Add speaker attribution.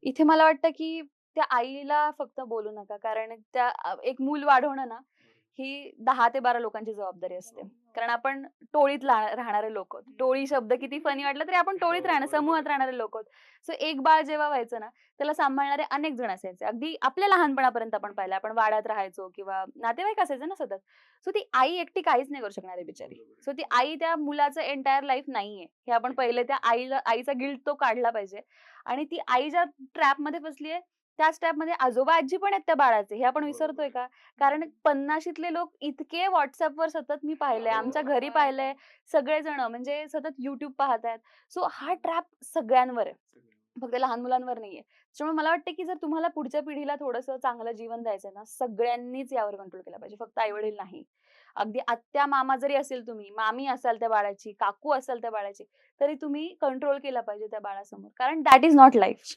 Speaker 1: इथे मला वाटतं, की त्या आईला फक्त बोलू नका. कारण एक मूल वाढवणं ना, ही 10 ते 12 लोकांची जबाबदारी असते. कारण आपण टोळीत राहणारे लोक आहोत. टोळी शब्द किती फनी वाटला तरी आपण टोळीत राहणं, समूहात राहणारे लोक आहोत. सो एक बाळ जेव्हा व्हायचं ना, त्याला सांभाळणारे अनेक जण असायचे. अगदी आपल्या लहानपणापर्यंत आपण पाहिलं. आपण वाड्यात राहायचो किंवा नातेवाईक असायचे ना सतत. सो ती आई एकटी काहीच नाही करू शकणार आहे बिचारी. सो ती आई त्या मुलाचं एंटायर लाईफ नाहीये. हे आपण पहिले त्या आईचा गिल्ट तो काढला पाहिजे. आणि ती आई ज्या ट्रॅपमध्ये फसली आहे, त्याच ट्रॅपमध्ये आजोबा-आजी पण आहेत त्या बाळाचे. हे आपण विसरतोय का? कारण 50शीतले लोक इतके WhatsAppवर सतत मी पाहिलंय, आमच्या घरी पाहिलंय, सगळेजण म्हणजे सतत YouTube पाहतायत. सो हा ट्रॅप सगळ्यांवर आहे. फक्त लहान मुलांवर नाहीये. त्याच्यामुळे मला वाटतं, की जर तुम्हाला पुढच्या पिढीला थोडंसं चांगलं जीवन द्यायचंय ना, सगळ्यांनीच यावर कंट्रोल केला पाहिजे. फक्त आई-वडील नाही. अगदी आत्या, मामा जरी असेल तुम्ही, मामी असाल त्या बाळाची, काकू असाल त्या बाळाची, तरी तुम्ही कंट्रोल केला पाहिजे त्या बाळासमोर. कारण दॅट इस नॉट लाईफ.